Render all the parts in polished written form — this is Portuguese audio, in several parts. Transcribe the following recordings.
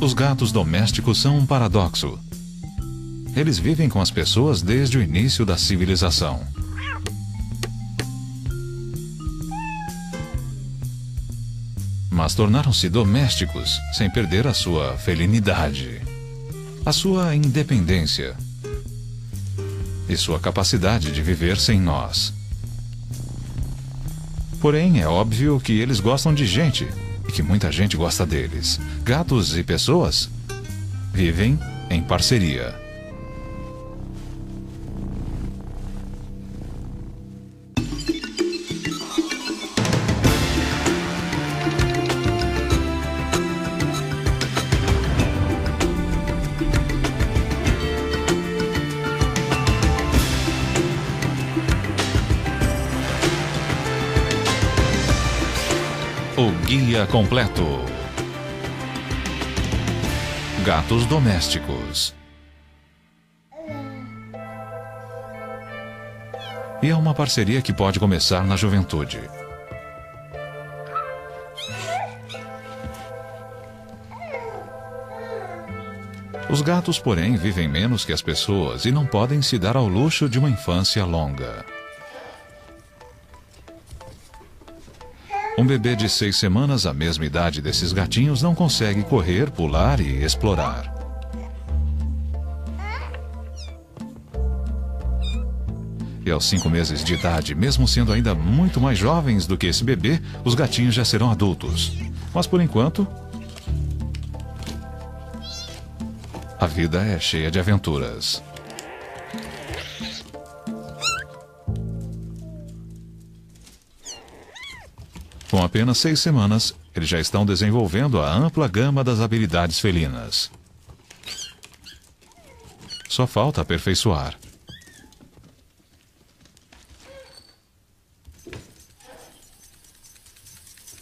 Os gatos domésticos são um paradoxo. Eles vivem com as pessoas desde o início da civilização. Mas tornaram-se domésticos sem perder a sua felinidade, a sua independência e sua capacidade de viver sem nós. Porém, é óbvio que eles gostam de gente e que muita gente gosta deles. Gatos e pessoas vivem em parceria. O guia completo. Gatos domésticos. E é uma parceria que pode começar na juventude. Os gatos, porém, vivem menos que as pessoas e não podem se dar ao luxo de uma infância longa. Um bebê de 6 semanas, a mesma idade desses gatinhos, não consegue correr, pular e explorar. E aos 5 meses de idade, mesmo sendo ainda muito mais jovens do que esse bebê, os gatinhos já serão adultos. Mas por enquanto, a vida é cheia de aventuras. Com apenas 6 semanas, eles já estão desenvolvendo a ampla gama das habilidades felinas. Só falta aperfeiçoar.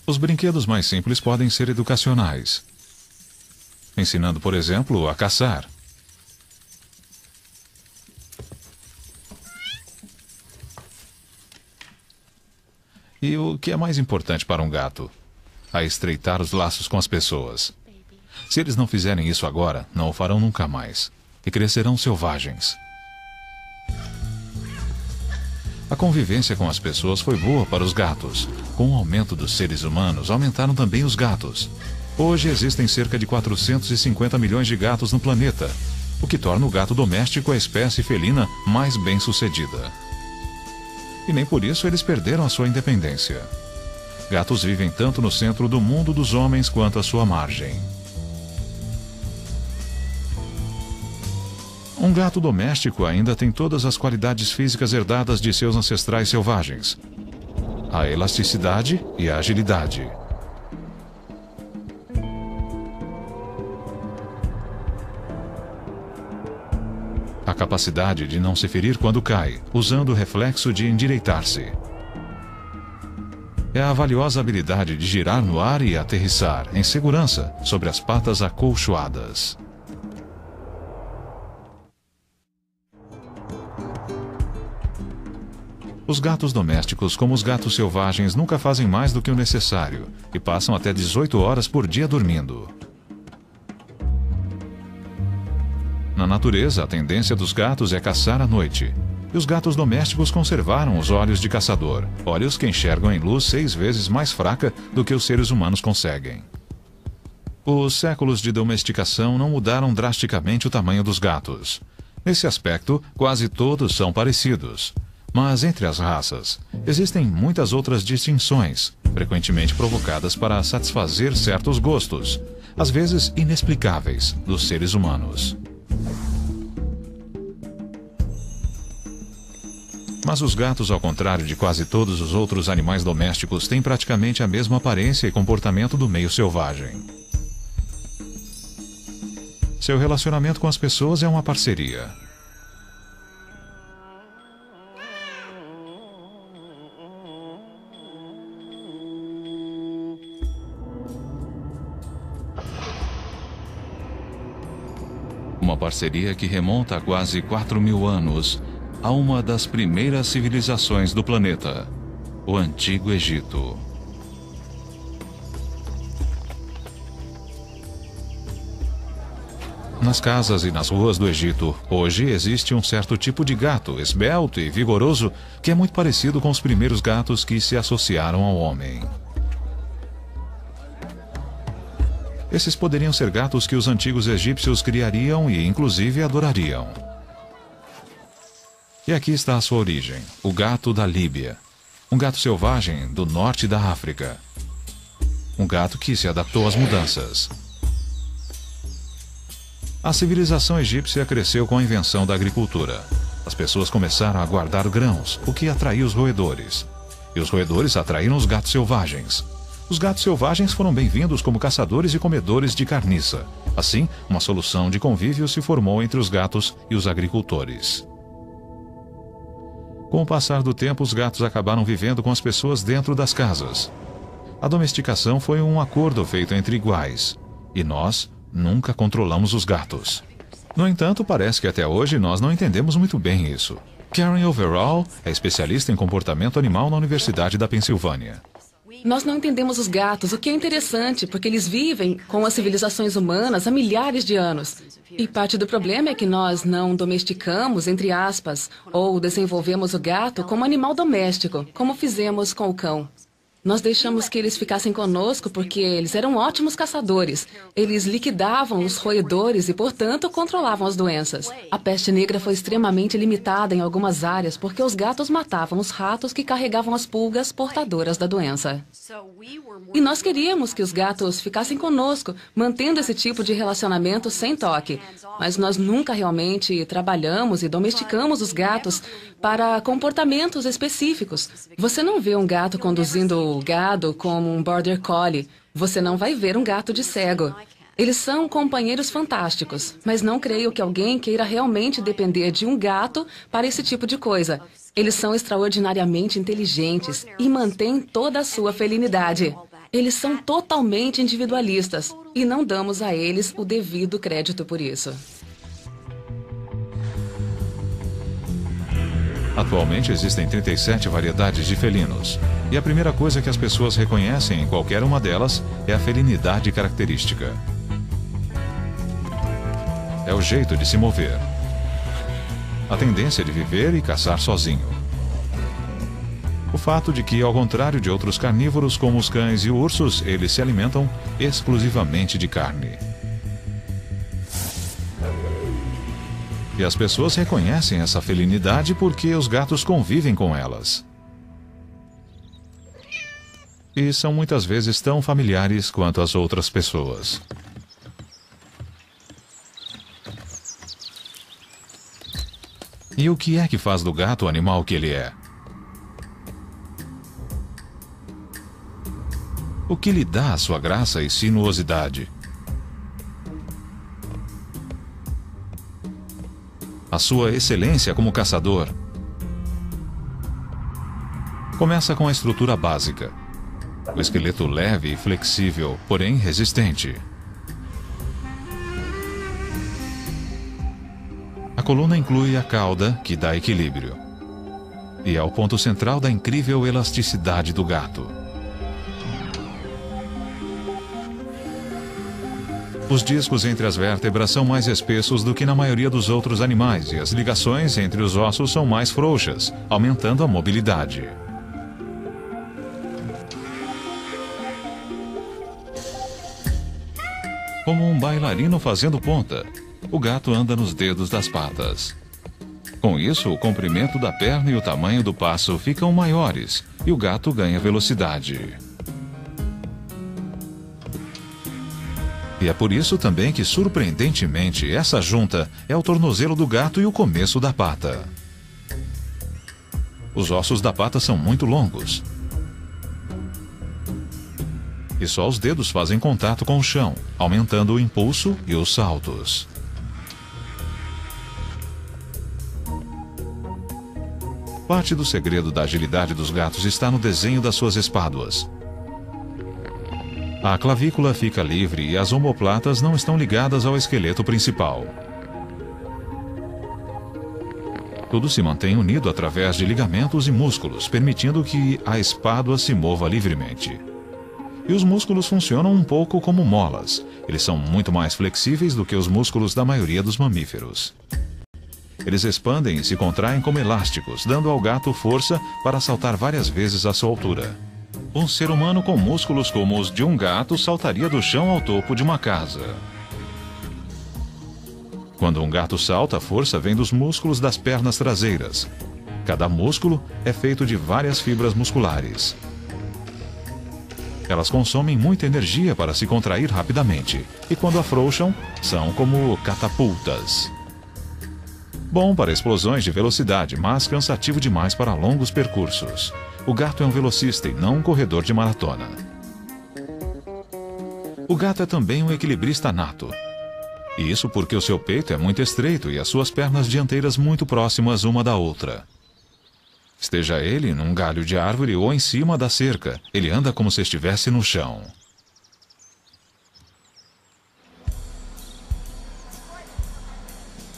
Os brinquedos mais simples podem ser educacionais, ensinando, por exemplo, a caçar. E o que é mais importante para um gato? A estreitar os laços com as pessoas. Se eles não fizerem isso agora, não o farão nunca mais. E crescerão selvagens. A convivência com as pessoas foi boa para os gatos. Com o aumento dos seres humanos, aumentaram também os gatos. Hoje existem cerca de 450 milhões de gatos no planeta, o que torna o gato doméstico a espécie felina mais bem-sucedida. E nem por isso eles perderam a sua independência. Gatos vivem tanto no centro do mundo dos homens quanto à sua margem. Um gato doméstico ainda tem todas as qualidades físicas herdadas de seus ancestrais selvagens: a elasticidade e a agilidade. A capacidade de não se ferir quando cai, usando o reflexo de endireitar-se. É a valiosa habilidade de girar no ar e aterrissar, em segurança, sobre as patas acolchoadas. Os gatos domésticos, como os gatos selvagens, nunca fazem mais do que o necessário e passam até 18 horas por dia dormindo. Na natureza, a tendência dos gatos é caçar à noite. E os gatos domésticos conservaram os olhos de caçador, olhos que enxergam em luz 6 vezes mais fraca do que os seres humanos conseguem. Os séculos de domesticação não mudaram drasticamente o tamanho dos gatos. Nesse aspecto, quase todos são parecidos. Mas entre as raças, existem muitas outras distinções, frequentemente provocadas para satisfazer certos gostos, às vezes inexplicáveis, dos seres humanos. Mas os gatos, ao contrário de quase todos os outros animais domésticos, têm praticamente a mesma aparência e comportamento do meio selvagem. Seu relacionamento com as pessoas é uma parceria. Uma parceria que remonta a quase 4.000 anos, a uma das primeiras civilizações do planeta, o Antigo Egito. nas casas e nas ruas do Egito, hoje existe um certo tipo de gato, esbelto e vigoroso, que é muito parecido com os primeiros gatos que se associaram ao homem. Esses poderiam ser gatos que os antigos egípcios criariam e, inclusive, adorariam. E aqui está a sua origem, o gato da Líbia. Um gato selvagem do norte da África. Um gato que se adaptou às mudanças. A civilização egípcia cresceu com a invenção da agricultura. As pessoas começaram a guardar grãos, o que atraiu os roedores. E os roedores atraíram os gatos selvagens. Os gatos selvagens foram bem-vindos como caçadores e comedores de carniça. Assim, uma solução de convívio se formou entre os gatos e os agricultores. Com o passar do tempo, os gatos acabaram vivendo com as pessoas dentro das casas. A domesticação foi um acordo feito entre iguais. E nós nunca controlamos os gatos. No entanto, parece que até hoje nós não entendemos muito bem isso. Karen Overall é especialista em comportamento animal na Universidade da Pensilvânia. Nós não entendemos os gatos, o que é interessante, porque eles vivem com as civilizações humanas há milhares de anos. E parte do problema é que nós não domesticamos, entre aspas, ou desenvolvemos o gato como animal doméstico, como fizemos com o cão. Nós deixamos que eles ficassem conosco porque eles eram ótimos caçadores. Eles liquidavam os roedores e, portanto, controlavam as doenças. A peste negra foi extremamente limitada em algumas áreas porque os gatos matavam os ratos que carregavam as pulgas portadoras da doença. E nós queríamos que os gatos ficassem conosco, mantendo esse tipo de relacionamento sem toque. Mas nós nunca realmente trabalhamos e domesticamos os gatos para comportamentos específicos. Você não vê um gato conduzindo o gado como um border collie. Você não vai ver um gato de cego. Eles são companheiros fantásticos, mas não creio que alguém queira realmente depender de um gato para esse tipo de coisa. Eles são extraordinariamente inteligentes e mantêm toda a sua felinidade. Eles são totalmente individualistas e não damos a eles o devido crédito por isso. Atualmente existem 37 variedades de felinos. E a primeira coisa que as pessoas reconhecem em qualquer uma delas é a felinidade característica. É o jeito de se mover. A tendência de viver e caçar sozinho. O fato de que, ao contrário de outros carnívoros como os cães e ursos, eles se alimentam exclusivamente de carne. E as pessoas reconhecem essa felinidade porque os gatos convivem com elas. E são muitas vezes tão familiares quanto as outras pessoas. E o que é que faz do gato o animal que ele é? O que lhe dá a sua graça e sinuosidade? A sua excelência como caçador? Começa com a estrutura básica. O esqueleto leve e flexível, porém resistente. A coluna inclui a cauda, que dá equilíbrio. E é o ponto central da incrível elasticidade do gato. Os discos entre as vértebras são mais espessos do que na maioria dos outros animais e as ligações entre os ossos são mais frouxas, aumentando a mobilidade. Como um bailarino fazendo ponta, o gato anda nos dedos das patas. Com isso, o comprimento da perna e o tamanho do passo ficam maiores e o gato ganha velocidade. E é por isso também que, surpreendentemente, essa junta é o tornozelo do gato e o começo da pata. Os ossos da pata são muito longos. E só os dedos fazem contato com o chão, aumentando o impulso e os saltos. Parte do segredo da agilidade dos gatos está no desenho das suas espáduas. A clavícula fica livre e as omoplatas não estão ligadas ao esqueleto principal. Tudo se mantém unido através de ligamentos e músculos, permitindo que a espádua se mova livremente. E os músculos funcionam um pouco como molas. Eles são muito mais flexíveis do que os músculos da maioria dos mamíferos. Eles expandem e se contraem como elásticos, dando ao gato força para saltar várias vezes a sua altura. Um ser humano com músculos como os de um gato saltaria do chão ao topo de uma casa. Quando um gato salta, a força vem dos músculos das pernas traseiras. Cada músculo é feito de várias fibras musculares. Elas consomem muita energia para se contrair rapidamente, e quando afrouxam, são como catapultas. Bom para explosões de velocidade, mas cansativo demais para longos percursos. O gato é um velocista e não um corredor de maratona. O gato é também um equilibrista nato. E isso porque o seu peito é muito estreito e as suas pernas dianteiras muito próximas uma da outra. Esteja ele num galho de árvore ou em cima da cerca, ele anda como se estivesse no chão.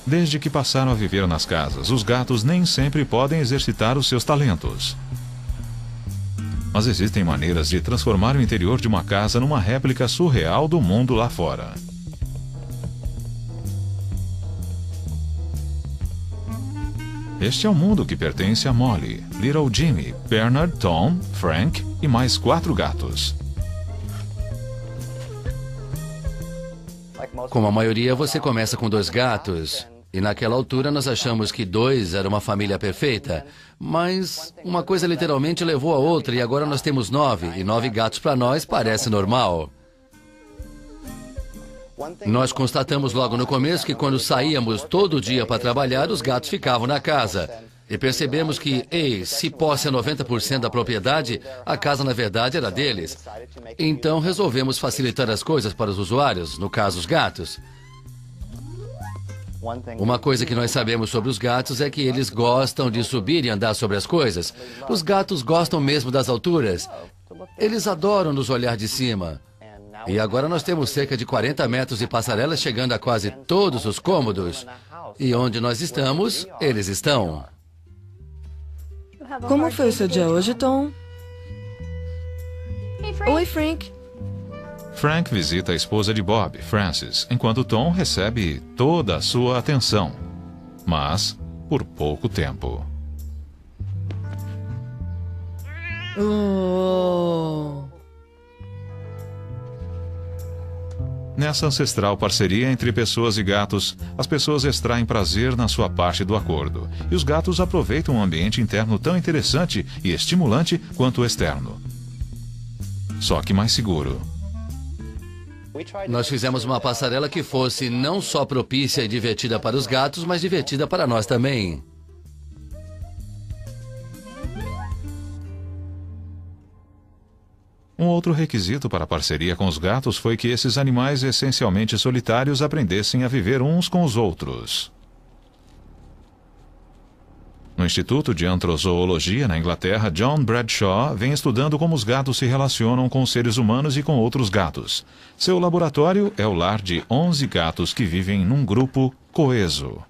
Desde que passaram a viver nas casas, os gatos nem sempre podem exercitar os seus talentos. Mas existem maneiras de transformar o interior de uma casa numa réplica surreal do mundo lá fora. Este é o mundo que pertence a Molly, Little Jimmy, Bernard, Tom, Frank e mais 4 gatos. Como a maioria, você começa com 2 gatos. E naquela altura nós achamos que 2 era uma família perfeita. Mas uma coisa literalmente levou a outra e agora nós temos 9. E 9 gatos para nós parece normal. Nós constatamos logo no começo que quando saíamos todo dia para trabalhar, os gatos ficavam na casa. E percebemos que, se posse é 90% da propriedade, a casa na verdade era deles. Então resolvemos facilitar as coisas para os usuários, no caso os gatos. Uma coisa que nós sabemos sobre os gatos é que eles gostam de subir e andar sobre as coisas. Os gatos gostam mesmo das alturas. Eles adoram nos olhar de cima. E agora nós temos cerca de 40 metros de passarelas chegando a quase todos os cômodos. E onde nós estamos, eles estão. Como foi o seu dia hoje, Tom? Oi, Frank. Frank visita a esposa de Bob, Frances, enquanto Tom recebe toda a sua atenção. Mas por pouco tempo. Oh. Nessa ancestral parceria entre pessoas e gatos, as pessoas extraem prazer na sua parte do acordo, e os gatos aproveitam um ambiente interno tão interessante e estimulante quanto o externo. Só que mais seguro. Nós fizemos uma passarela que fosse não só propícia e divertida para os gatos, mas divertida para nós também. Um outro requisito para a parceria com os gatos foi que esses animais essencialmente solitários aprendessem a viver uns com os outros. No Instituto de Antrozoologia, na Inglaterra, John Bradshaw vem estudando como os gatos se relacionam com os seres humanos e com outros gatos. Seu laboratório é o lar de 11 gatos que vivem num grupo coeso.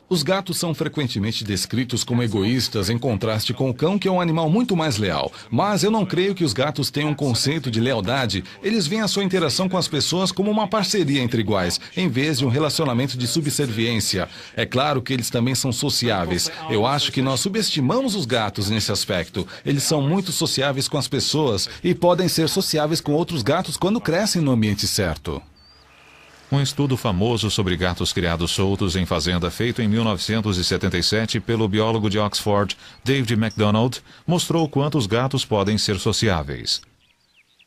Os gatos são frequentemente descritos como egoístas em contraste com o cão, que é um animal muito mais leal. Mas eu não creio que os gatos tenham um conceito de lealdade. Eles veem a sua interação com as pessoas como uma parceria entre iguais, em vez de um relacionamento de subserviência. É claro que eles também são sociáveis. Eu acho que nós subestimamos os gatos nesse aspecto. Eles são muito sociáveis com as pessoas e podem ser sociáveis com outros gatos quando crescem no ambiente certo. Um estudo famoso sobre gatos criados soltos em fazenda, feito em 1977 pelo biólogo de Oxford, David MacDonald, mostrou quanto os gatos podem ser sociáveis.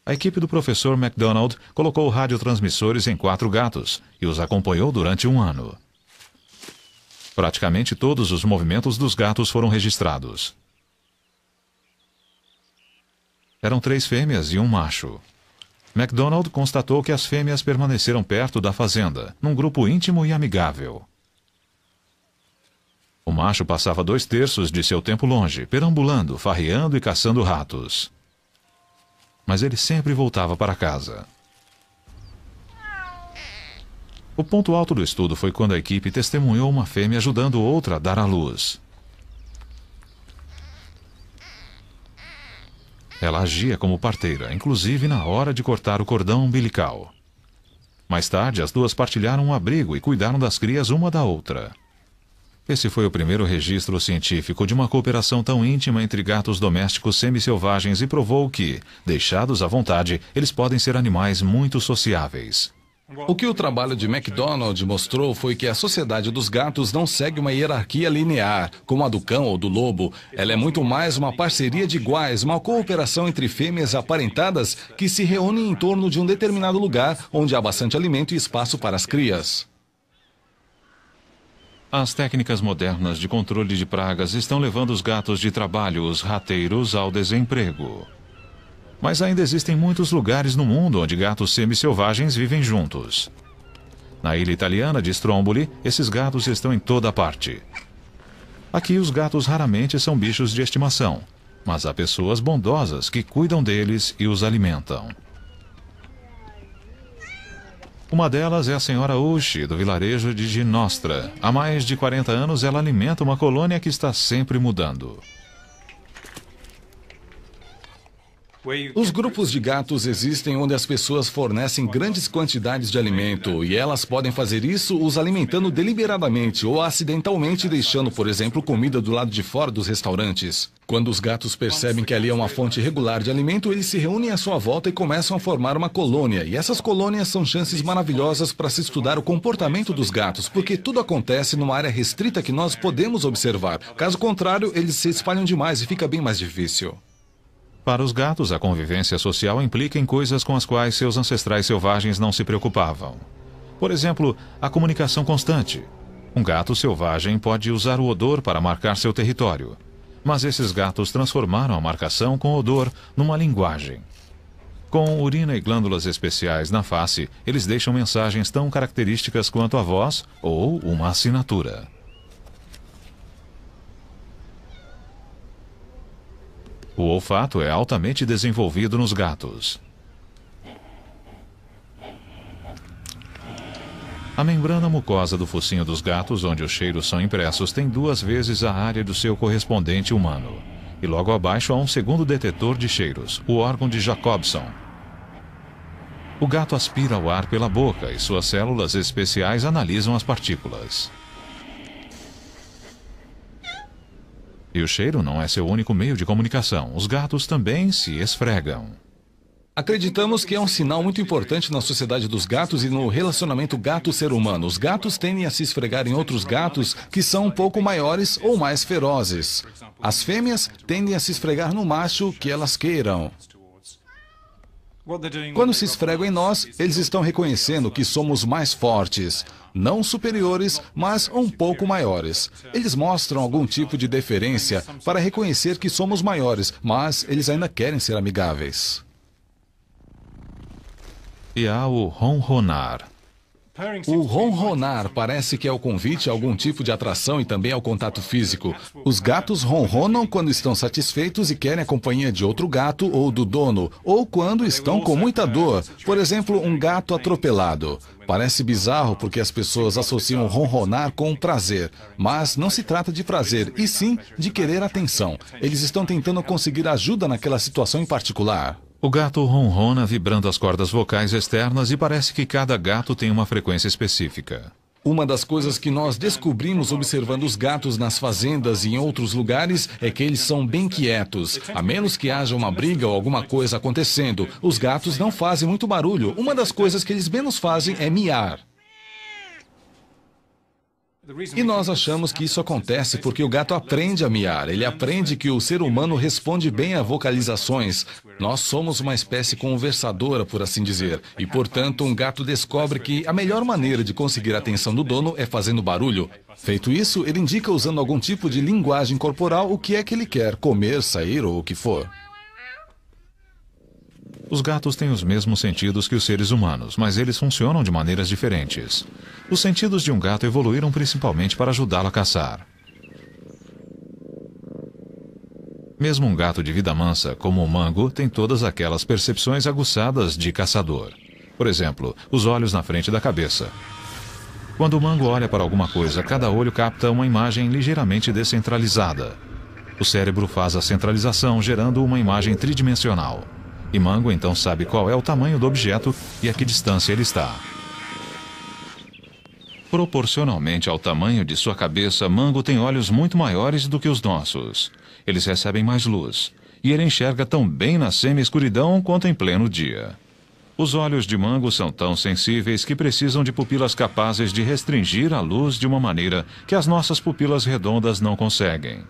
A equipe do professor MacDonald colocou radiotransmissores em 4 gatos e os acompanhou durante 1 ano. Praticamente todos os movimentos dos gatos foram registrados. Eram 3 fêmeas e 1 macho. MacDonald constatou que as fêmeas permaneceram perto da fazenda, num grupo íntimo e amigável. O macho passava 2/3 de seu tempo longe, perambulando, farreando e caçando ratos. Mas ele sempre voltava para casa. O ponto alto do estudo foi quando a equipe testemunhou uma fêmea ajudando outra a dar à luz. Ela agia como parteira, inclusive na hora de cortar o cordão umbilical. Mais tarde, as duas partilharam um abrigo e cuidaram das crias uma da outra. Esse foi o primeiro registro científico de uma cooperação tão íntima entre gatos domésticos semi-selvagens e provou que, deixados à vontade, eles podem ser animais muito sociáveis. O que o trabalho de MacDonald mostrou foi que a sociedade dos gatos não segue uma hierarquia linear, como a do cão ou do lobo. Ela é muito mais uma parceria de iguais, uma cooperação entre fêmeas aparentadas que se reúnem em torno de um determinado lugar onde há bastante alimento e espaço para as crias. As técnicas modernas de controle de pragas estão levando os gatos de trabalho, os rateiros, ao desemprego. Mas ainda existem muitos lugares no mundo onde gatos semi-selvagens vivem juntos. Na ilha italiana de Stromboli, esses gatos estão em toda parte. Aqui, os gatos raramente são bichos de estimação, mas há pessoas bondosas que cuidam deles e os alimentam. Uma delas é a senhora Ushi, do vilarejo de Ginostra. Há mais de 40 anos, ela alimenta uma colônia que está sempre mudando. Os grupos de gatos existem onde as pessoas fornecem grandes quantidades de alimento e elas podem fazer isso os alimentando deliberadamente ou acidentalmente deixando, por exemplo, comida do lado de fora dos restaurantes. Quando os gatos percebem que ali é uma fonte regular de alimento, eles se reúnem à sua volta e começam a formar uma colônia. E essas colônias são chances maravilhosas para se estudar o comportamento dos gatos, porque tudo acontece numa área restrita que nós podemos observar. Caso contrário, eles se espalham demais e fica bem mais difícil. Para os gatos, a convivência social implica em coisas com as quais seus ancestrais selvagens não se preocupavam. Por exemplo, a comunicação constante. Um gato selvagem pode usar o odor para marcar seu território. Mas esses gatos transformaram a marcação com odor numa linguagem. Com urina e glândulas especiais na face, eles deixam mensagens tão características quanto a voz ou uma assinatura. O olfato é altamente desenvolvido nos gatos. A membrana mucosa do focinho dos gatos, onde os cheiros são impressos, tem 2 vezes a área do seu correspondente humano. E logo abaixo há um segundo detetor de cheiros, o órgão de Jacobson. O gato aspira o ar pela boca e suas células especiais analisam as partículas. E o cheiro não é seu único meio de comunicação. Os gatos também se esfregam. Acreditamos que é um sinal muito importante na sociedade dos gatos e no relacionamento gato-ser humano. Os gatos tendem a se esfregar em outros gatos que são um pouco maiores ou mais ferozes. As fêmeas tendem a se esfregar no macho que elas queiram. Quando se esfregam em nós, eles estão reconhecendo que somos mais fortes. Não superiores, mas um pouco maiores. Eles mostram algum tipo de deferência para reconhecer que somos maiores, mas eles ainda querem ser amigáveis. E há o ronronar. O ronronar parece que é o convite a algum tipo de atração e também ao contato físico. Os gatos ronronam quando estão satisfeitos e querem a companhia de outro gato ou do dono, ou quando estão com muita dor. Por exemplo, um gato atropelado. Parece bizarro porque as pessoas associam ronronar com prazer, mas não se trata de prazer, e sim de querer atenção. Eles estão tentando conseguir ajuda naquela situação em particular. O gato ronrona vibrando as cordas vocais externas e parece que cada gato tem uma frequência específica. Uma das coisas que nós descobrimos observando os gatos nas fazendas e em outros lugares é que eles são bem quietos. A menos que haja uma briga ou alguma coisa acontecendo, os gatos não fazem muito barulho. Uma das coisas que eles menos fazem é miar. E nós achamos que isso acontece porque o gato aprende a miar. Ele aprende que o ser humano responde bem a vocalizações. Nós somos uma espécie conversadora, por assim dizer. E, portanto, um gato descobre que a melhor maneira de conseguir a atenção do dono é fazendo barulho. Feito isso, ele indica usando algum tipo de linguagem corporal o que é que ele quer, comer, sair ou o que for. Os gatos têm os mesmos sentidos que os seres humanos, mas eles funcionam de maneiras diferentes. Os sentidos de um gato evoluíram principalmente para ajudá-lo a caçar. Mesmo um gato de vida mansa, como o mango, tem todas aquelas percepções aguçadas de caçador. Por exemplo, os olhos na frente da cabeça. Quando o mango olha para alguma coisa, cada olho capta uma imagem ligeiramente descentralizada. O cérebro faz a centralização, gerando uma imagem tridimensional. E Mango então sabe qual é o tamanho do objeto e a que distância ele está. Proporcionalmente ao tamanho de sua cabeça, Mango tem olhos muito maiores do que os nossos. Eles recebem mais luz, e ele enxerga tão bem na semi-escuridão quanto em pleno dia. Os olhos de Mango são tão sensíveis que precisam de pupilas capazes de restringir a luz de uma maneira que as nossas pupilas redondas não conseguem.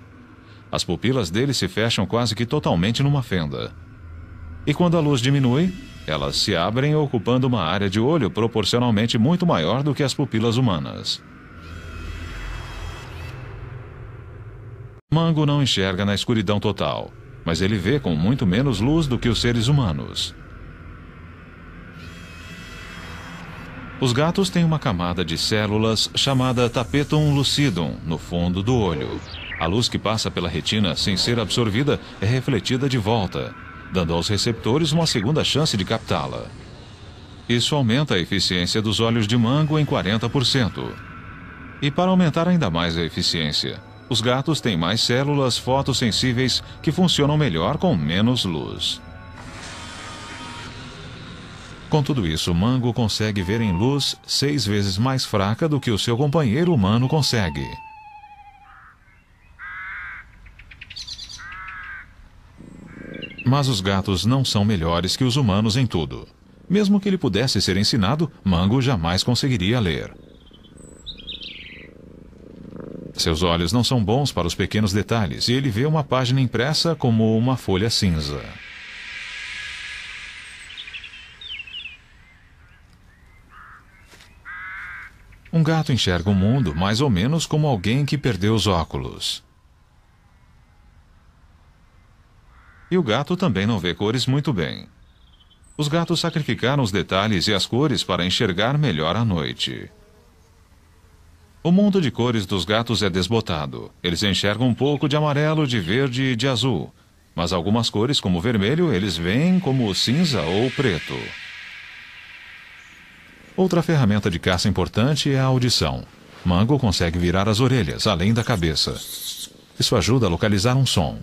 As pupilas dele se fecham quase que totalmente numa fenda. E quando a luz diminui, elas se abrem ocupando uma área de olho proporcionalmente muito maior do que as pupilas humanas. Mango não enxerga na escuridão total, mas ele vê com muito menos luz do que os seres humanos. Os gatos têm uma camada de células chamada tapetum lucidum no fundo do olho. A luz que passa pela retina sem ser absorvida é refletida de volta, dando aos receptores uma segunda chance de captá-la. Isso aumenta a eficiência dos olhos de Mango em 40%. E para aumentar ainda mais a eficiência, os gatos têm mais células fotossensíveis que funcionam melhor com menos luz. Com tudo isso, Mango consegue ver em luz 6 vezes mais fraca do que o seu companheiro humano consegue. Mas os gatos não são melhores que os humanos em tudo. Mesmo que ele pudesse ser ensinado, Mango jamais conseguiria ler. Seus olhos não são bons para os pequenos detalhes e ele vê uma página impressa como uma folha cinza. Um gato enxerga o mundo mais ou menos como alguém que perdeu os óculos. E o gato também não vê cores muito bem. Os gatos sacrificaram os detalhes e as cores para enxergar melhor à noite. O mundo de cores dos gatos é desbotado. Eles enxergam um pouco de amarelo, de verde e de azul. Mas algumas cores, como o vermelho, eles veem como cinza ou preto. Outra ferramenta de caça importante é a audição. Mango consegue virar as orelhas, além da cabeça. Isso ajuda a localizar um som.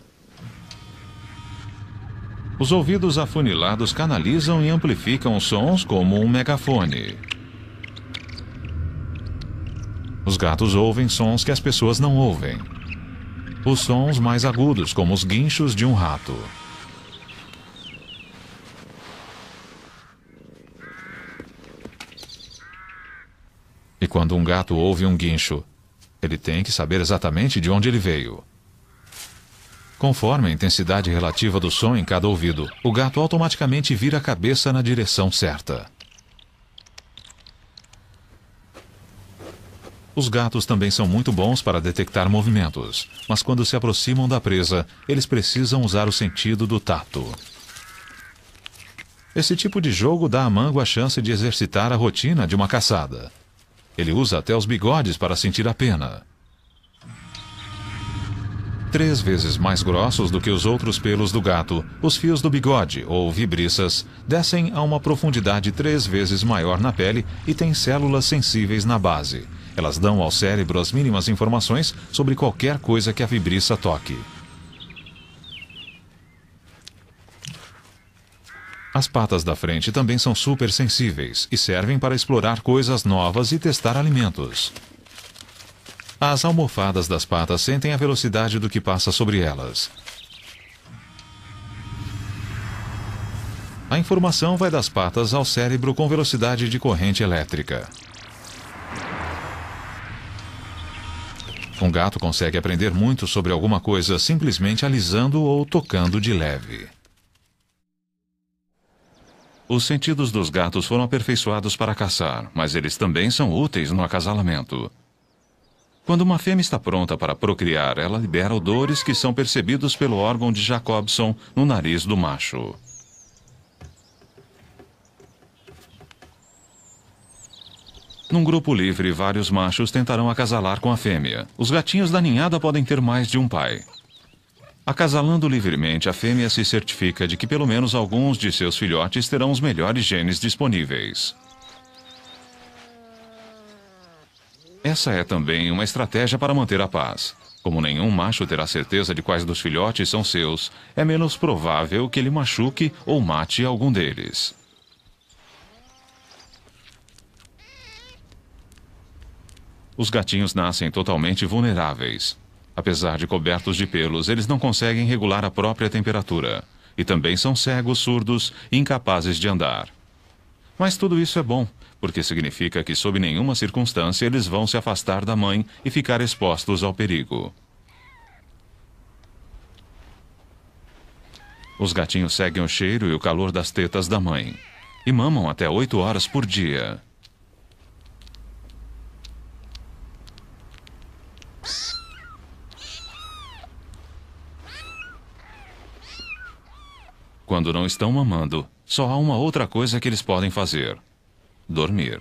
Os ouvidos afunilados canalizam e amplificam os sons como um megafone. Os gatos ouvem sons que as pessoas não ouvem. Os sons mais agudos, como os guinchos de um rato. E quando um gato ouve um guincho, ele tem que saber exatamente de onde ele veio. Conforme a intensidade relativa do som em cada ouvido, o gato automaticamente vira a cabeça na direção certa. Os gatos também são muito bons para detectar movimentos, mas quando se aproximam da presa, eles precisam usar o sentido do tato. Esse tipo de jogo dá a Mango a chance de exercitar a rotina de uma caçada. Ele usa até os bigodes para sentir a pena. 3 vezes mais grossos do que os outros pelos do gato, os fios do bigode, ou vibriças, descem a uma profundidade 3 vezes maior na pele e têm células sensíveis na base. Elas dão ao cérebro as mínimas informações sobre qualquer coisa que a vibriça toque. As patas da frente também são super sensíveis e servem para explorar coisas novas e testar alimentos. As almofadas das patas sentem a velocidade do que passa sobre elas. A informação vai das patas ao cérebro com velocidade de corrente elétrica. Um gato consegue aprender muito sobre alguma coisa simplesmente alisando ou tocando de leve. Os sentidos dos gatos foram aperfeiçoados para caçar, mas eles também são úteis no acasalamento. Quando uma fêmea está pronta para procriar, ela libera odores que são percebidos pelo órgão de Jacobson no nariz do macho. Num grupo livre, vários machos tentarão acasalar com a fêmea. Os gatinhos da ninhada podem ter mais de um pai. Acasalando livremente, a fêmea se certifica de que pelo menos alguns de seus filhotes terão os melhores genes disponíveis. Essa é também uma estratégia para manter a paz. Como nenhum macho terá certeza de quais dos filhotes são seus, é menos provável que ele machuque ou mate algum deles. Os gatinhos nascem totalmente vulneráveis. Apesar de cobertos de pelos, eles não conseguem regular a própria temperatura. E também são cegos, surdos e incapazes de andar. Mas tudo isso é bom, porque significa que sob nenhuma circunstância eles vão se afastar da mãe e ficar expostos ao perigo. Os gatinhos seguem o cheiro e o calor das tetas da mãe. E mamam até 8 horas por dia. Quando não estão mamando, só há uma outra coisa que eles podem fazer: dormir.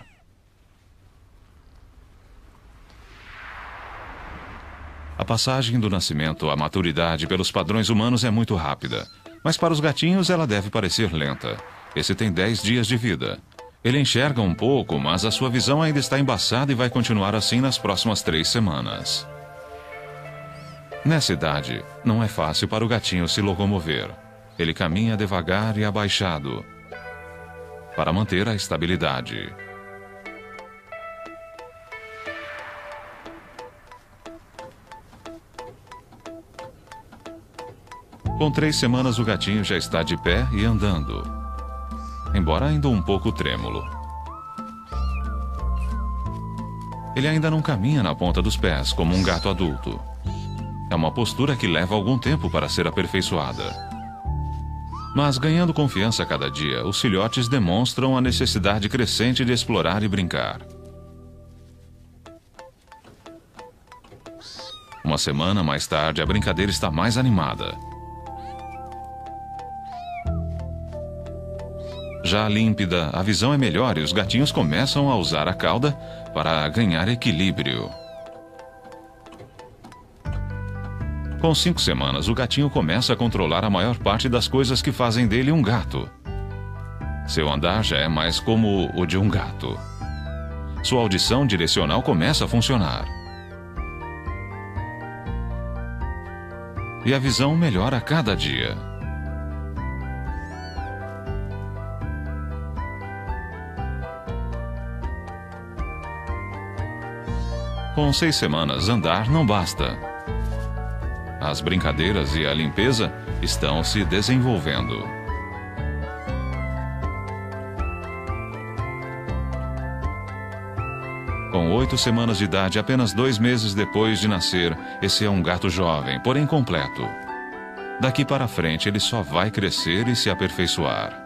A passagem do nascimento à maturidade pelos padrões humanos é muito rápida, mas para os gatinhos ela deve parecer lenta. Esse tem 10 dias de vida. Ele enxerga um pouco, mas a sua visão ainda está embaçada e vai continuar assim nas próximas 3 semanas. Nessa idade, não é fácil para o gatinho se locomover. Ele caminha devagar e abaixado para manter a estabilidade. Com 3 semanas, o gatinho já está de pé e andando, embora ainda um pouco trêmulo. Ele ainda não caminha na ponta dos pés como um gato adulto. É uma postura que leva algum tempo para ser aperfeiçoada. Mas, ganhando confiança a cada dia, os filhotes demonstram a necessidade crescente de explorar e brincar. Uma semana mais tarde, a brincadeira está mais animada. Já límpida, a visão é melhor e os gatinhos começam a usar a cauda para ganhar equilíbrio. Com 5 semanas, o gatinho começa a controlar a maior parte das coisas que fazem dele um gato. Seu andar já é mais como o de um gato. Sua audição direcional começa a funcionar. E a visão melhora a cada dia. Com 6 semanas, andar não basta. As brincadeiras e a limpeza estão se desenvolvendo. Com 8 semanas de idade, apenas 2 meses depois de nascer, esse é um gato jovem, porém completo. Daqui para frente, ele só vai crescer e se aperfeiçoar.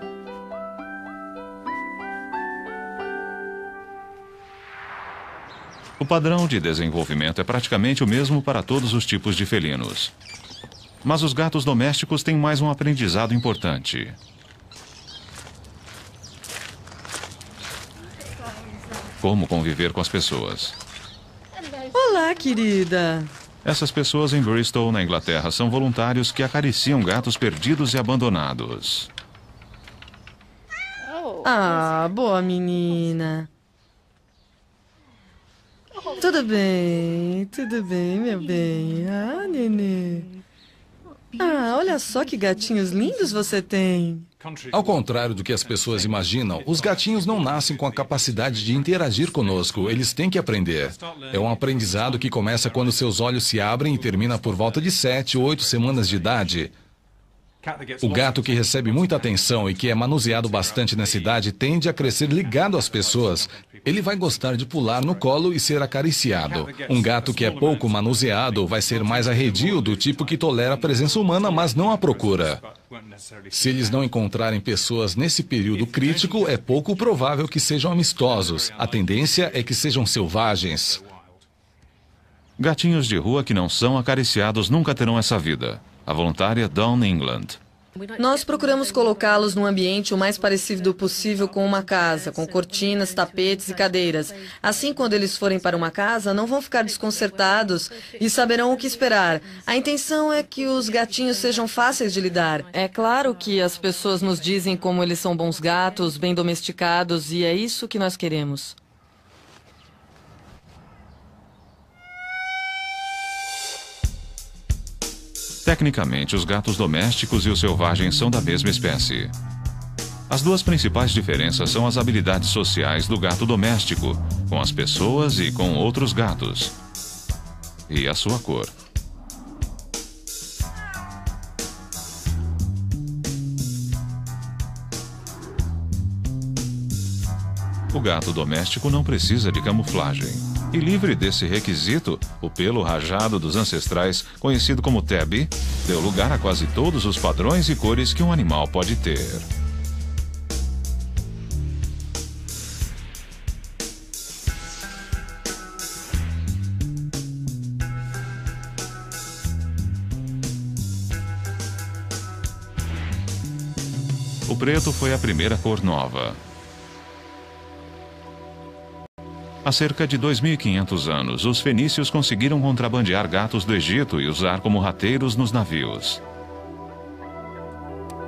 O padrão de desenvolvimento é praticamente o mesmo para todos os tipos de felinos. Mas os gatos domésticos têm mais um aprendizado importante. Como conviver com as pessoas. Olá, querida. Essas pessoas em Bristol, na Inglaterra, são voluntários que acariciam gatos perdidos e abandonados. Ah, boa menina. Tudo bem, meu bem. Ah, nenê. Ah, olha só que gatinhos lindos você tem. Ao contrário do que as pessoas imaginam, os gatinhos não nascem com a capacidade de interagir conosco, eles têm que aprender. É um aprendizado que começa quando seus olhos se abrem e termina por volta de 7 ou 8 semanas de idade. O gato que recebe muita atenção e que é manuseado bastante nessa idade tende a crescer ligado às pessoas. Ele vai gostar de pular no colo e ser acariciado. Um gato que é pouco manuseado vai ser mais arredio, do tipo que tolera a presença humana, mas não a procura. Se eles não encontrarem pessoas nesse período crítico, é pouco provável que sejam amistosos. A tendência é que sejam selvagens. Gatinhos de rua que não são acariciados nunca terão essa vida. A voluntária Dawn England. Nós procuramos colocá-los num ambiente o mais parecido possível com uma casa, com cortinas, tapetes e cadeiras. Assim, quando eles forem para uma casa, não vão ficar desconcertados e saberão o que esperar. A intenção é que os gatinhos sejam fáceis de lidar. É claro que as pessoas nos dizem como eles são bons gatos, bem domesticados, e é isso que nós queremos. Tecnicamente, os gatos domésticos e os selvagens são da mesma espécie. As duas principais diferenças são as habilidades sociais do gato doméstico, com as pessoas e com outros gatos, e a sua cor. O gato doméstico não precisa de camuflagem. E livre desse requisito, o pelo rajado dos ancestrais, conhecido como tabby, deu lugar a quase todos os padrões e cores que um animal pode ter. O preto foi a primeira cor nova. Há cerca de 2.500 anos, os fenícios conseguiram contrabandear gatos do Egito e usar como rateiros nos navios.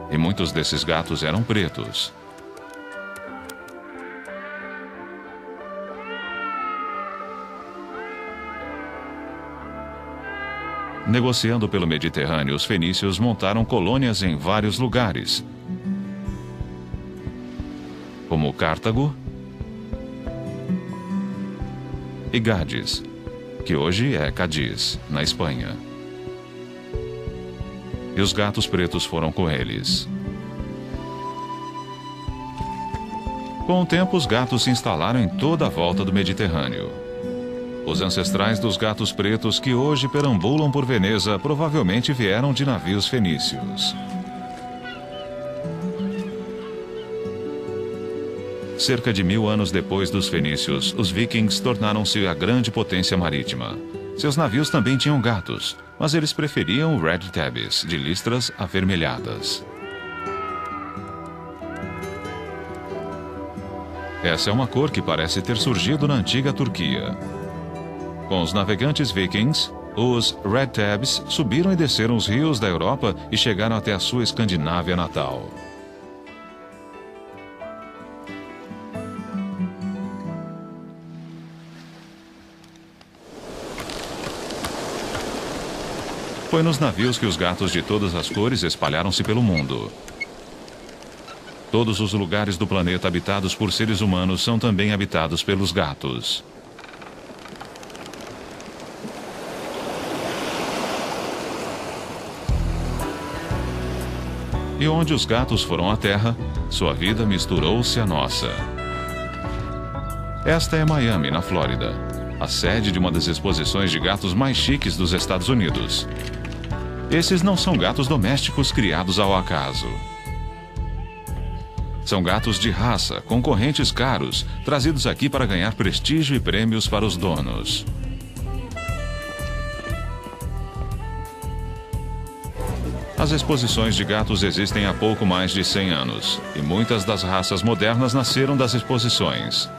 E muitos desses gatos eram pretos. Negociando pelo Mediterrâneo, os fenícios montaram colônias em vários lugares, como Cartago e Gades, que hoje é Cádiz, na Espanha. E os gatos pretos foram com eles. Com o tempo, os gatos se instalaram em toda a volta do Mediterrâneo. Os ancestrais dos gatos pretos que hoje perambulam por Veneza provavelmente vieram de navios fenícios. Cerca de 1000 anos depois dos fenícios, os vikings tornaram-se a grande potência marítima. Seus navios também tinham gatos, mas eles preferiam red tabbies, de listras avermelhadas. Essa é uma cor que parece ter surgido na antiga Turquia. Com os navegantes vikings, os red tabbies subiram e desceram os rios da Europa e chegaram até a sua Escandinávia natal. Foi nos navios que os gatos de todas as cores espalharam-se pelo mundo. Todos os lugares do planeta habitados por seres humanos são também habitados pelos gatos. E onde os gatos foram à Terra, sua vida misturou-se à nossa. Esta é Miami, na Flórida, a sede de uma das exposições de gatos mais chiques dos Estados Unidos. Esses não são gatos domésticos criados ao acaso. São gatos de raça, concorrentes caros, trazidos aqui para ganhar prestígio e prêmios para os donos. As exposições de gatos existem há pouco mais de 100 anos, e muitas das raças modernas nasceram das exposições.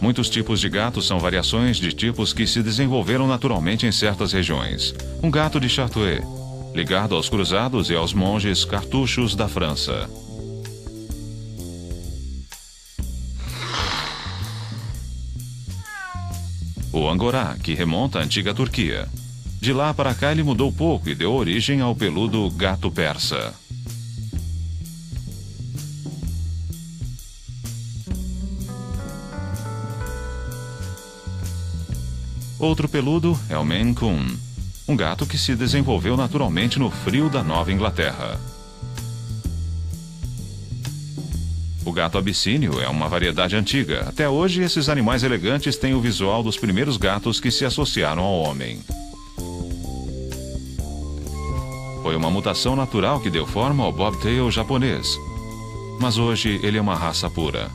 Muitos tipos de gatos são variações de tipos que se desenvolveram naturalmente em certas regiões. Um gato de Chartreuse, ligado aos cruzados e aos monges cartuchos da França. O Angorá, que remonta à antiga Turquia. De lá para cá ele mudou pouco e deu origem ao peludo gato persa. Outro peludo é o Maine Coon, um gato que se desenvolveu naturalmente no frio da Nova Inglaterra. O gato abissínio é uma variedade antiga. Até hoje, esses animais elegantes têm o visual dos primeiros gatos que se associaram ao homem. Foi uma mutação natural que deu forma ao bobtail japonês, mas hoje ele é uma raça pura.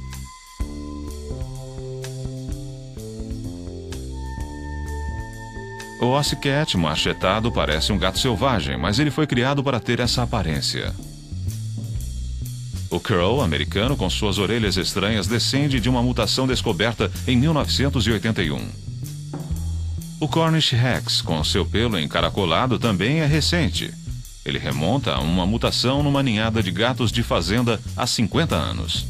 O Ossecat machetado parece um gato selvagem, mas ele foi criado para ter essa aparência. O Crow americano, com suas orelhas estranhas, descende de uma mutação descoberta em 1981. O Cornish Rex, com seu pelo encaracolado, também é recente. Ele remonta a uma mutação numa ninhada de gatos de fazenda há 50 anos.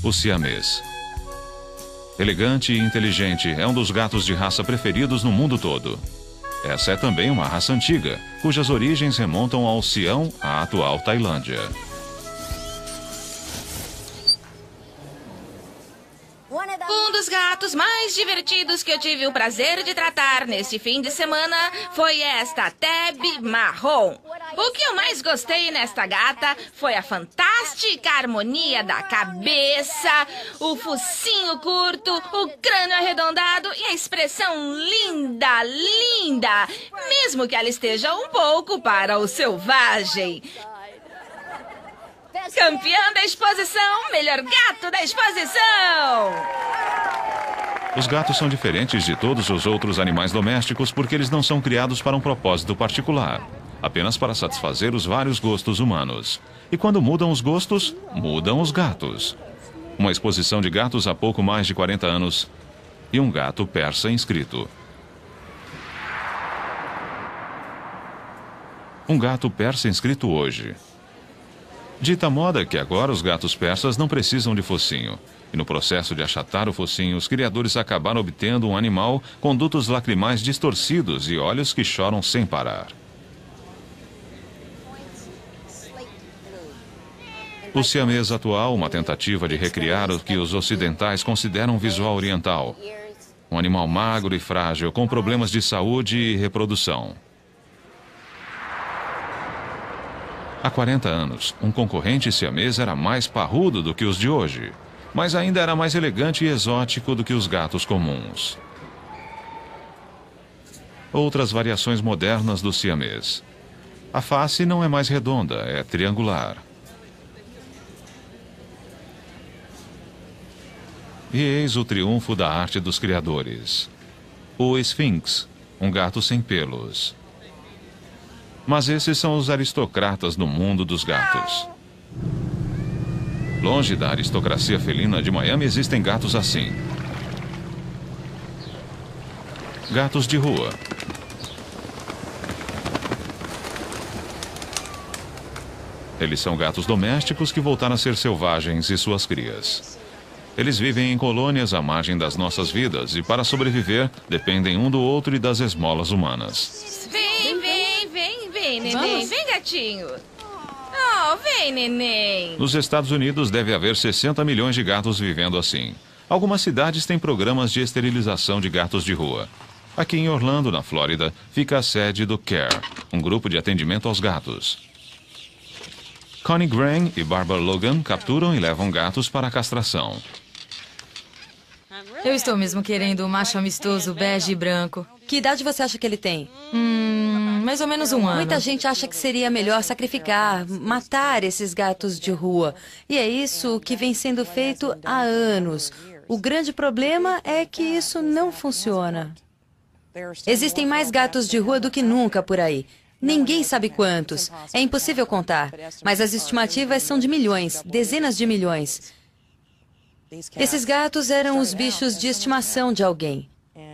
O Siamês. Elegante e inteligente, é um dos gatos de raça preferidos no mundo todo. Essa é também uma raça antiga, cujas origens remontam ao Sião, a atual Tailândia. Um dos gatos mais divertidos que eu tive o prazer de tratar neste fim de semana foi esta Tabby Marrom. O que eu mais gostei nesta gata foi a fantástica harmonia da cabeça, o focinho curto, o crânio arredondado e a expressão linda, linda, mesmo que ela esteja um pouco para o selvagem. Campeã da exposição, melhor gato da exposição! Os gatos são diferentes de todos os outros animais domésticos porque eles não são criados para um propósito particular, apenas para satisfazer os vários gostos humanos. E quando mudam os gostos, mudam os gatos. Uma exposição de gatos há pouco mais de 40 anos e um gato persa inscrito. Um gato persa inscrito hoje. Dita moda que agora os gatos persas não precisam de focinho. E no processo de achatar o focinho, os criadores acabaram obtendo um animal com dutos lacrimais distorcidos e olhos que choram sem parar. O siamês atual, uma tentativa de recriar o que os ocidentais consideram um visual oriental. Um animal magro e frágil, com problemas de saúde e reprodução. Há 40 anos, um concorrente siamês era mais parrudo do que os de hoje, mas ainda era mais elegante e exótico do que os gatos comuns. Outras variações modernas do siamês. A face não é mais redonda, é triangular. E eis o triunfo da arte dos criadores. O Sphinx, um gato sem pelos. Mas esses são os aristocratas no mundo dos gatos. Longe da aristocracia felina de Miami existem gatos assim. Gatos de rua. Eles são gatos domésticos que voltaram a ser selvagens e suas crias. Eles vivem em colônias à margem das nossas vidas e, para sobreviver, dependem um do outro e das esmolas humanas. Vem, neném. Vem, gatinho. Oh, vem, neném. Nos Estados Unidos deve haver 60 milhões de gatos vivendo assim. Algumas cidades têm programas de esterilização de gatos de rua. Aqui em Orlando, na Flórida, fica a sede do CARE, um grupo de atendimento aos gatos. Connie Graham e Barbara Logan capturam e levam gatos para a castração. Eu estou mesmo querendo um macho amistoso, bege e branco. Que idade você acha que ele tem? Mais ou menos um ano. Muita gente acha que seria melhor sacrificar, matar esses gatos de rua. E é isso que vem sendo feito há anos. O grande problema é que isso não funciona. Existem mais gatos de rua do que nunca por aí. Ninguém sabe quantos. É impossível contar. Mas as estimativas são de milhões, dezenas de milhões. Esses gatos eram os bichos de estimação de alguém.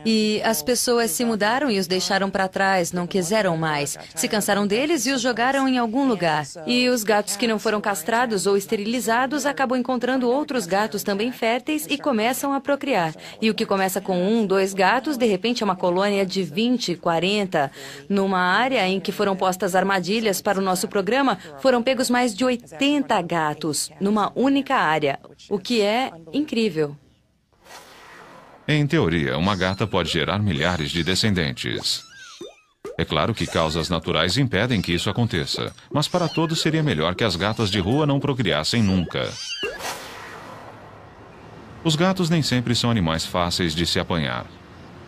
E as pessoas se mudaram e os deixaram para trás, não quiseram mais. Se cansaram deles e os jogaram em algum lugar. E os gatos que não foram castrados ou esterilizados acabam encontrando outros gatos também férteis e começam a procriar. E o que começa com 1, 2 gatos, de repente é uma colônia de 20, 40. Numa área em que foram postas armadilhas para o nosso programa, foram pegos mais de 80 gatos, numa única área, o que é incrível. Em teoria, uma gata pode gerar milhares de descendentes. É claro que causas naturais impedem que isso aconteça, mas para todos seria melhor que as gatas de rua não procriassem nunca. Os gatos nem sempre são animais fáceis de se apanhar.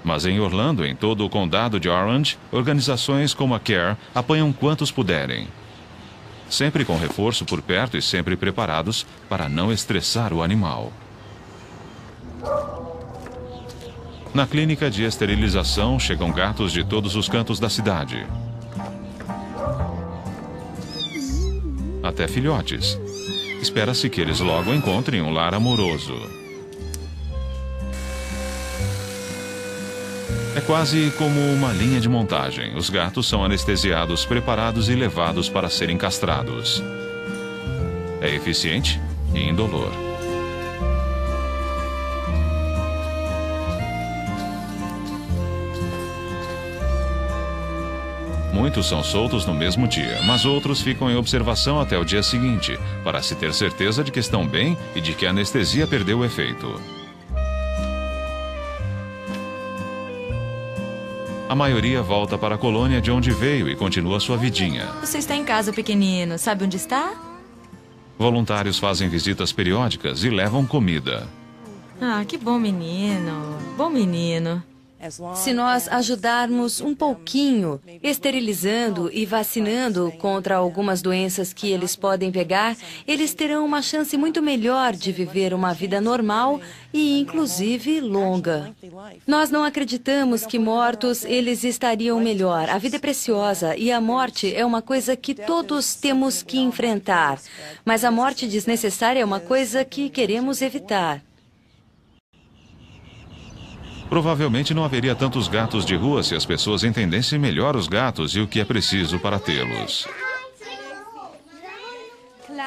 Mas em Orlando, em todo o condado de Orange, organizações como a CARE apanham quantos puderem. Sempre com reforço por perto e sempre preparados para não estressar o animal. Na clínica de esterilização chegam gatos de todos os cantos da cidade. Até filhotes. Espera-se que eles logo encontrem um lar amoroso. É quase como uma linha de montagem. Os gatos são anestesiados, preparados e levados para serem castrados. É eficiente e indolor. Muitos são soltos no mesmo dia, mas outros ficam em observação até o dia seguinte, para se ter certeza de que estão bem e de que a anestesia perdeu o efeito. A maioria volta para a colônia de onde veio e continua sua vidinha. Você está em casa, pequenino. Sabe onde está? Voluntários fazem visitas periódicas e levam comida. Ah, que bom menino. Bom menino. Se nós ajudarmos um pouquinho, esterilizando e vacinando contra algumas doenças que eles podem pegar, eles terão uma chance muito melhor de viver uma vida normal e, inclusive, longa. Nós não acreditamos que mortos eles estariam melhor. A vida é preciosa e a morte é uma coisa que todos temos que enfrentar. Mas a morte desnecessária é uma coisa que queremos evitar. Provavelmente não haveria tantos gatos de rua se as pessoas entendessem melhor os gatos e o que é preciso para tê-los.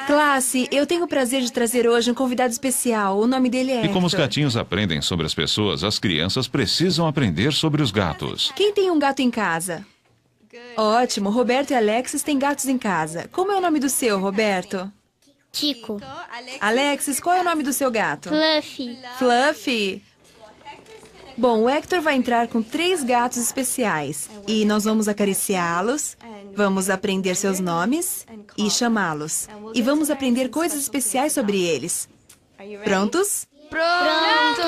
Classe, eu tenho o prazer de trazer hoje um convidado especial. O nome dele é E como os Hector. gatinhos aprendem sobre as pessoas, as crianças precisam aprender sobre os gatos. Quem tem um gato em casa? Ótimo, Roberto e Alexis têm gatos em casa. Como é o nome do seu, Roberto? Chico. Alexis, qual é o nome do seu gato? Fluffy. Fluffy. Bom, o Hector vai entrar com 3 gatos especiais e nós vamos acariciá-los, vamos aprender seus nomes e chamá-los. E vamos aprender coisas especiais sobre eles. Prontos? Pronto!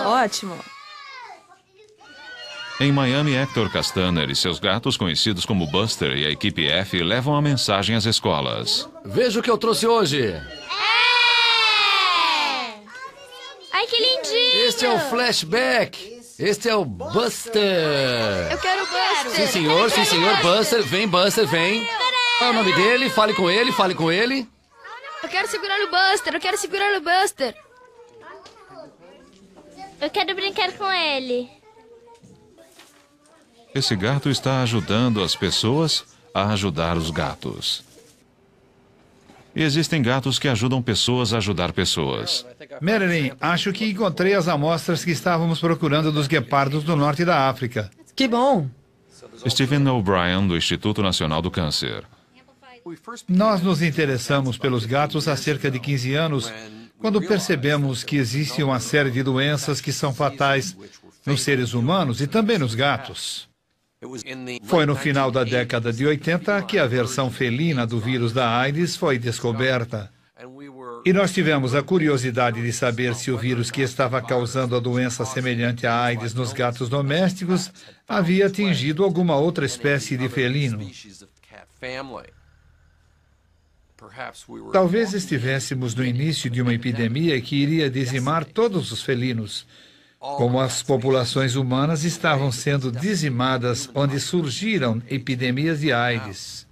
Ótimo! Em Miami, Hector Castaner e seus gatos, conhecidos como Buster e a equipe F, levam a mensagem às escolas. Veja o que eu trouxe hoje. Ai, que lindinho! Este é o Flashback. Este é o Buster. Eu quero o Buster! Sim, senhor. Buster, vem, vem. Qual é o nome dele? Fale com ele, fale com ele. Eu quero segurar no Buster! Eu quero segurar no Buster! Eu quero brincar com ele. Esse gato está ajudando as pessoas a ajudar os gatos. E existem gatos que ajudam pessoas a ajudar pessoas. Marilyn, acho que encontrei as amostras que estávamos procurando dos guepardos do norte da África. Que bom! Stephen O'Brien, do Instituto Nacional do Câncer. Nós nos interessamos pelos gatos há cerca de 15 anos, quando percebemos que existe uma série de doenças que são fatais nos seres humanos e também nos gatos. Foi no final da década de 80 que a versão felina do vírus da AIDS foi descoberta. E nós tivemos a curiosidade de saber se o vírus que estava causando a doença semelhante à AIDS nos gatos domésticos havia atingido alguma outra espécie de felino. Talvez estivéssemos no início de uma epidemia que iria dizimar todos os felinos, como as populações humanas estavam sendo dizimadas onde surgiram epidemias de AIDS.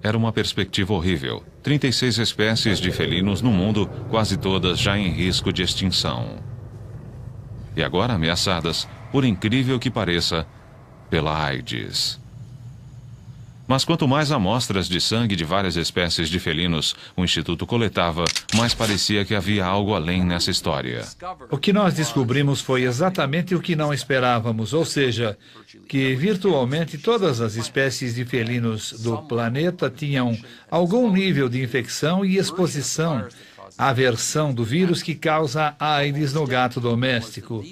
Era uma perspectiva horrível. 36 espécies de felinos no mundo, quase todas já em risco de extinção. E agora ameaçadas, por incrível que pareça, pela AIDS. Mas quanto mais amostras de sangue de várias espécies de felinos o Instituto coletava, mais parecia que havia algo além nessa história. O que nós descobrimos foi exatamente o que não esperávamos, ou seja, que virtualmente todas as espécies de felinos do planeta tinham algum nível de infecção e exposição à versão do vírus que causa a AIDS no gato doméstico.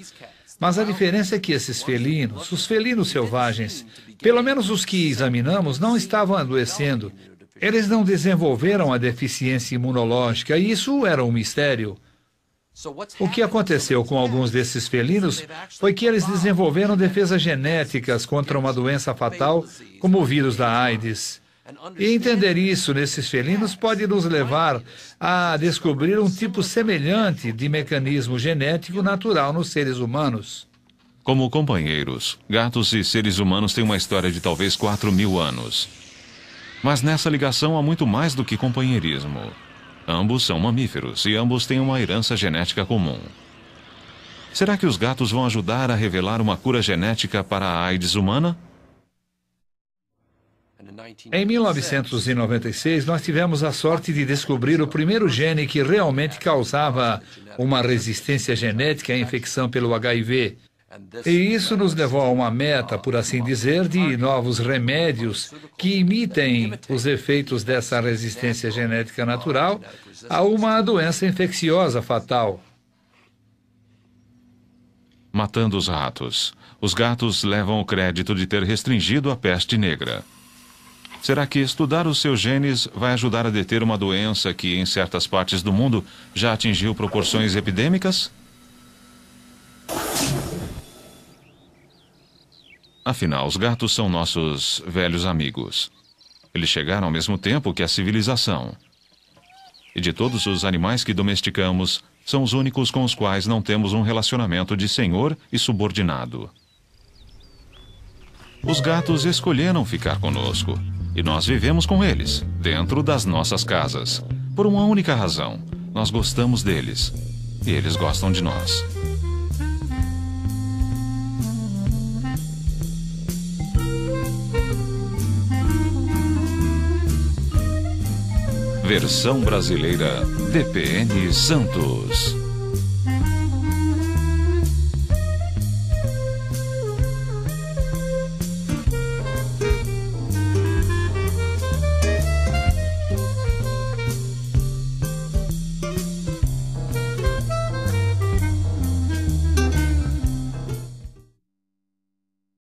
Mas a diferença é que esses felinos, os felinos selvagens, pelo menos os que examinamos, não estavam adoecendo. Eles não desenvolveram a deficiência imunológica e isso era um mistério. O que aconteceu com alguns desses felinos foi que eles desenvolveram defesas genéticas contra uma doença fatal, como o vírus da AIDS. E entender isso nesses felinos pode nos levar a descobrir um tipo semelhante de mecanismo genético natural nos seres humanos. Como companheiros, gatos e seres humanos têm uma história de talvez 4.000 anos. Mas nessa ligação há muito mais do que companheirismo. Ambos são mamíferos e ambos têm uma herança genética comum. Será que os gatos vão ajudar a revelar uma cura genética para a AIDS humana? Em 1996, nós tivemos a sorte de descobrir o primeiro gene que realmente causava uma resistência genética à infecção pelo HIV. E isso nos levou a uma meta, por assim dizer, de novos remédios que imitem os efeitos dessa resistência genética natural a uma doença infecciosa fatal. Matando os ratos. Os gatos levam o crédito de ter restringido a peste negra. Será que estudar os seus genes vai ajudar a deter uma doença que, em certas partes do mundo, já atingiu proporções epidêmicas? Afinal, os gatos são nossos velhos amigos. Eles chegaram ao mesmo tempo que a civilização. E de todos os animais que domesticamos, são os únicos com os quais não temos um relacionamento de senhor e subordinado. Os gatos escolheram ficar conosco. E nós vivemos com eles, dentro das nossas casas. Por uma única razão. Nós gostamos deles. E eles gostam de nós. Versão brasileira DPN Santos.